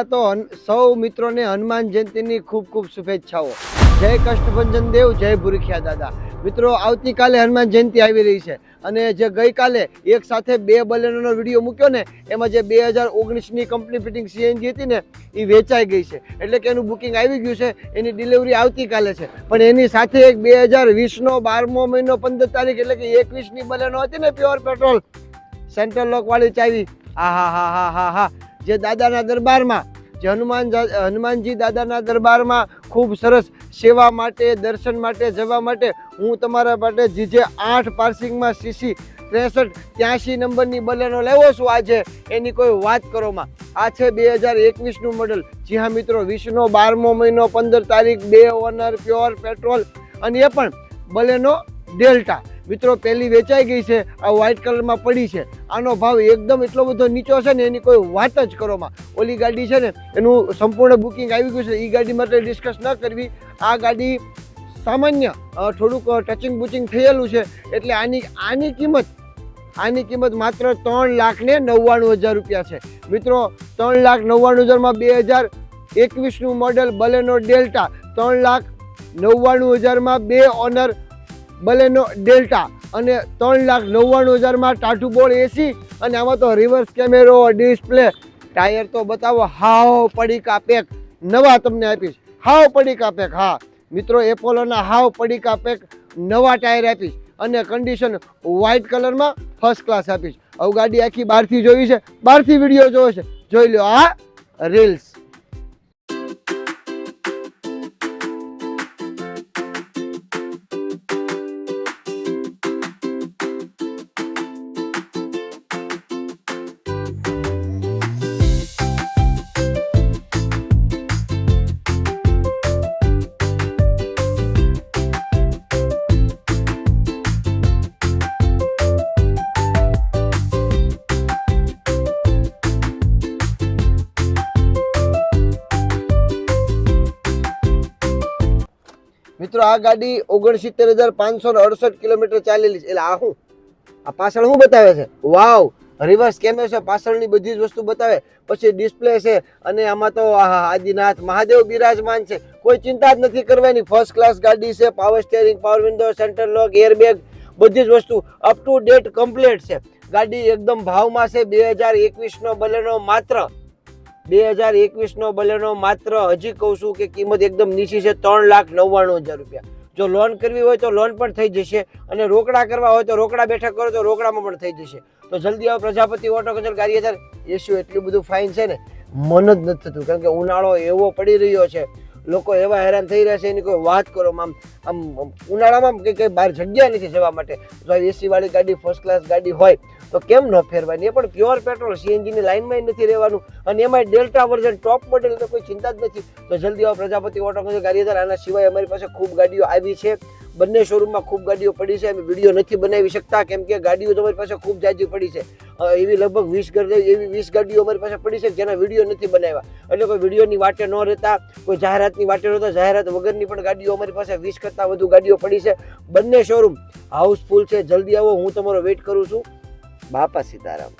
તો સૌ મિત્રોને હનુમાન જયંતીની ખૂબ ખૂબ શુભેચ્છાઓ। જય કષ્ટભંજન દેવ, જય ભૂરખિયા દાદા। મિત્રો, આવતીકાલે હનુમાન જયંતી આવી રહી છે અને જે ગઈકાલે એક સાથે બે બલેનોનો વિડીયો મૂક્યો ને, એમાં જે 2019ની કંપની ફિટિંગ સીએનજી હતી ને, એ વેચાઈ ગઈ છે। એટલે કે એનું બુકિંગ આવી ગયું છે, એની ડિલિવરી આવતીકાલે છે। પણ એની સાથે એક 2020નો 12મો મહિનો 15 તારીખ એટલે કે 21ની બલેનો હતી ને, પ્યોર પેટ્રોલ સેન્ટ્રલ લોક વાળી ચાવી, હા, જે દાદાના દરબારમાં, જે હનુમાનજી દાદાના દરબારમાં ખૂબ સરસ સેવા માટે, દર્શન માટે જવા માટે હું તમારા માટે જીજે 8 પાર્સિંગમાં સીસી 6383 નંબરની બલેનો લેવો છું આજે। એની કોઈ વાત કરોમાં, આ છે 2021નું મોડલ। જી હા મિત્રો, 20નો 12મો મહિનો 15 તારીખ, 2 ઓનર, પ્યોર પેટ્રોલ, અને એ પણ બલેનો ડેલ્ટા। મિત્રો, પહેલી વેચાઈ ગઈ છે, આ વ્હાઇટ કલરમાં પડી છે। આનો ભાવ એકદમ એટલો બધો નીચો છે ને, એની કોઈ વાત જ કરોમાં। ઓલી ગાડી છે ને, એનું સંપૂર્ણ બુકિંગ આવી ગયું છે, એ ગાડી માટે ડિસ્કસ ન કરવી। આ ગાડી સામાન્ય થોડુંક ટચિંગ બુચિંગ થયેલું છે, એટલે આની કિંમત માત્ર 3,99,000 રૂપિયા છે। મિત્રો, 3,99,000માં 2021નું મોડેલ બલેનો ડેલ્ટા, 3,99,000માં 2 ઓનર બલેનો ડેલ્ટા, અને 3,99,000માં ટાટુ બોર્ડ એસી, અને આમાં તો રિવર્સ કેમેરો, ડિસ્પ્લે, ટાયર તો બતાવો, હાવ પડીકા પેક નવા તમને આપીશ, હાવ પડીકા પેક। હા મિત્રો, એપોલોના હાવ પડીકા પેક નવા ટાયર આપીશ, અને કન્ડિશન વ્હાઇટ કલરમાં ફર્સ્ટ ક્લાસ આપીશ। હવે ગાડી આખી બહારથી જોઈ છે, બહારથી વિડીયો જોયો છે, જોઈ લો આ રીલ્સ। મિત્રો, આ ગાડી 69,568 કિલોમીટર ચાલેલી છે। એટલે આ શું, આ પાછળ શું બતાવે છે? વાવ, રિવર્સ કેમેરો છે, પાછળની બધી જ વસ્તુ બતાવે, પછી ડિસ્પ્લે છે, અને આમાં તો આદિનાથ મહાદેવ બિરાજમાન છે। કોઈ ચિંતા જ નથી કરવાની, ફર્સ્ટ ક્લાસ ગાડી છે। Power steering, power window, central લોક, એરબેગ, બધી જ વસ્તુ અપ ટુ ડેટ કમ્પ્લીટ છે। ગાડી એકદમ ભાવમાં છે। 2021નો બલેનો માત્ર 2021નો બલેનો માત્ર, હજી કહું છું કે કિંમત એકદમ નીચી છે, 3,99,000 રૂપિયા। જો લોન કરવી હોય તો લોન પણ થઈ જશે, અને રોકડા કરવા હોય તો રોકડા બેઠા કરો તો રોકડામાં પણ થઈ જશે। તો જલ્દી આવો પ્રજાપતિ ઓટો કચેરી ગારિયાધાર। એસી એટલું બધું ફાઇન છે ને, મન જ નથી થતું, કારણ કે ઉનાળો એવો પડી રહ્યો છે, લોકો એવા હેરાન થઈ રહ્યા છે, એની કોઈ વાત કરો। આમ ઉનાળામાં કંઈ બહાર જગ્યા નથી જવા માટે। જો એસી વાળી ગાડી, ફર્સ્ટ ક્લાસ ગાડી હોય તો કેમ ન ફેરવાની? એ પણ પ્યોર પેટ્રોલ, સીએનજીની લાઇનમાં નથી રહેવાનું, અને એમાં ડેલ્ટા વર્ઝન ટોપ મોડેલ, તો કોઈ ચિંતા જ નથી। તો જલ્દી આવો પ્રજાપતિ ઓટો કચેરી ગારિયાધાર। આના સિવાય અમારી પાસે ખૂબ ગાડીઓ આવી છે, બંને શોરૂમમાં ખૂબ ગાડીઓ પડી છે। અમે વિડીયો નથી બનાવી શકતા, કેમ કે ગાડીઓ તમારી પાસે ખૂબ જાજી પડી છે। એવી લગભગ 20 ગાડીઓ અમારી પાસે પડી છે, જેના વિડીયો નથી બનાવ્યા। એટલે કોઈ વિડીયોની વાટે ન રહેતા, કોઈ જાહેરાતની વાટે રહેતા, જાહેરાત વગરની પણ ગાડીઓ અમારી પાસે 20 કરતાં વધુ ગાડીઓ પડી છે। બંને શોરૂમ હાઉસફુલ છે, જલ્દી આવો, હું તમારો વેઇટ કરું છું। બાપા સીતારામ।